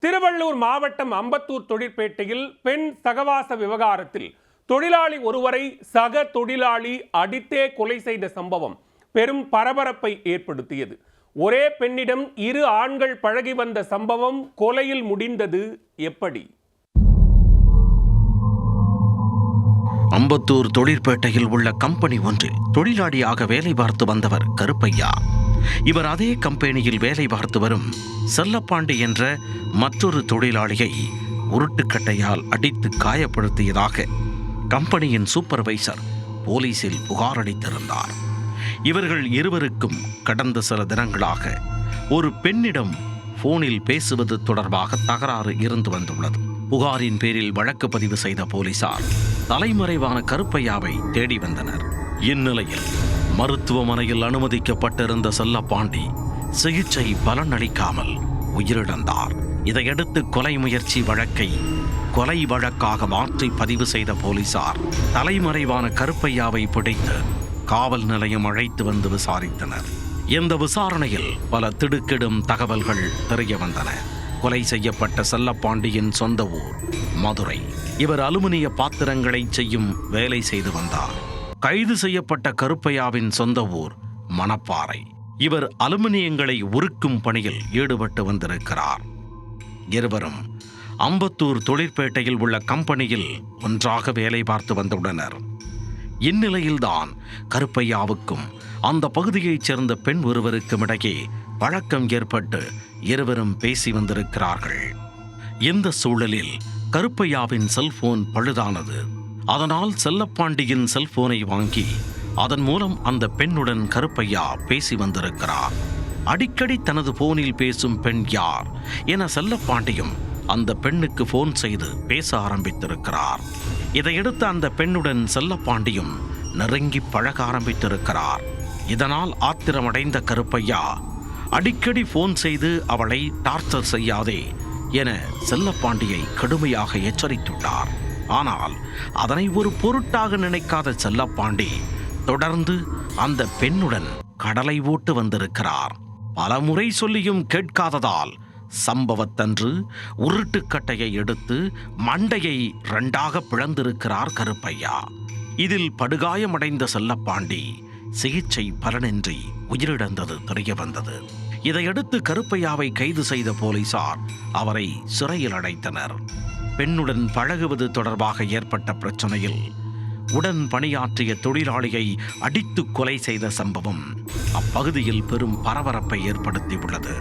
திருவள்ளூர் மாவட்டம் அம்பத்தூர் தொழிற்பேட்டையில் பெண் சகவாச விவகாரத்தில் தொழிலாளி ஒருவரை சக தொழிலாளி அடித்தே கொலை செய்த சம்பவம் பெரும் பரபரப்பை ஏற்படுத்தியது. ஒரே பெண்ணிடம் இரு ஆண்கள் பழகி வந்த சம்பவம் கொலையில் முடிந்தது எப்படி? அம்பத்தூர் தொழிற்பேட்டையில் உள்ள கம்பெனி ஒன்றில் தொழிலாளியாக வேலை பார்த்து வந்தவர் கருப்பையா. இவர் அதே கம்பெனியில் வேலை பார்த்து வரும் செல்லப்பாண்டி என்ற மற்றொரு தொழிலாளியை உருட்டுக்கட்டையால் அடித்து காயப்படுத்தியதாக கம்பெனியின் சூப்பர்வைசர் போலீசில் புகார் அளித்திருந்தார். இவர்கள் இருவருக்கும் கடந்த சில தினங்களாக ஒரு பெண்ணிடம் போனில் பேசுவது தொடர்பாக தகராறு இருந்து வந்துள்ளது. புகாரின் பேரில் வழக்கு பதிவு செய்த போலீசார் தலைமறைவான கருப்பையாவை தேடி வந்தனர். இந்நிலையில் மருத்துவமனையில் அனுமதிக்கப்பட்டிருந்த செல்லப்பாண்டி சிகிச்சை பலனளிக்காமல் உயிரிழந்தார். இதையடுத்து கொலை முயற்சி வழக்கை கொலை வழக்காக மாற்றி பதிவு செய்த போலீசார் தலைமறைவான கருப்பையாவை பிடித்து காவல் நிலையம் அழைத்து வந்து விசாரித்தனர். இந்த விசாரணையில் பல திடுக்கிடும் தகவல்கள் தெரிய வந்தன. கொலை செய்யப்பட்ட செல்லப்பாண்டியின் சொந்த ஊர் மதுரை. இவர் அலுமினிய பாத்திரங்களை செய்யும் வேலை செய்து வந்தார். கைது செய்யப்பட்ட கருப்பையாவின் சொந்த ஊர் மணப்பாறை. இவர் அலுமினியங்களை உருக்கும் பணியில் ஈடுபட்டு வந்திருக்கிறார். இருவரும் அம்பத்தூர் தொழிற்பேட்டையில் உள்ள கம்பெனியில் ஒன்றாக வேலை பார்த்து வந்துள்ளனர். இந்நிலையில்தான் கருப்பையாவுக்கும் அந்த பகுதியைச் சேர்ந்த பெண் ஒருவருக்கும் இடையே பழக்கம் ஏற்பட்டு இருவரும் பேசி வந்திருக்கிறார்கள். இந்த சூழலில் கருப்பையாவின் செல்போன் பழுதானது. அதனால் செல்லப்பாண்டியின் செல்போனை வாங்கி அதன் மூலம் அந்த பெண்ணுடன் கருப்பையா பேசி வந்திருக்கிறார். அடிக்கடி தனது போனில் பேசும் பெண் யார் என செல்லப்பாண்டியும் அந்த பெண்ணுக்கு போன் செய்து பேச ஆரம்பித்திருக்கிறார். இதையடுத்து அந்த பெண்ணுடன் செல்லப்பாண்டியும் நெருங்கி பழக ஆரம்பித்திருக்கிறார். இதனால் ஆத்திரமடைந்த கருப்பையா அடிக்கடி போன் செய்து அவளை டார்ச்சர் செய்யாதே என செல்லப்பாண்டியை கடுமையாக எச்சரித்துள்ளார். ஆனால் அதனை ஒரு பொருட்டாக நினைக்காத செல்லப்பாண்டி தொடர்ந்து அந்த பெண்ணுடன் கடலை ஓட்டு வந்திருக்கிறார். பல முறை சொல்லியும் கேட்காததால் சம்பவத்தன்று உருட்டுக்கட்டையை எடுத்து மண்டையை இரண்டாக பிளந்திருக்கிறார் கருப்பையா. இதில் படுகாயமடைந்த செல்லப்பாண்டி சிகிச்சை பலனின்றி உயிரிழந்தது தெரிய வந்தது. இதையடுத்து கருப்பையாவை கைது செய்த போலீசார் அவரை சிறையில் அடைத்தனர். பெண்ணுடன் பழகுவது தொடர்பாக ஏற்பட்ட பிரச்சனையில் உடன் பணியாற்றிய தொழிலாளியை அடித்து கொலை செய்த சம்பவம் அப்பகுதியில் பெரும் பரபரப்பை ஏற்படுத்தியுள்ளது.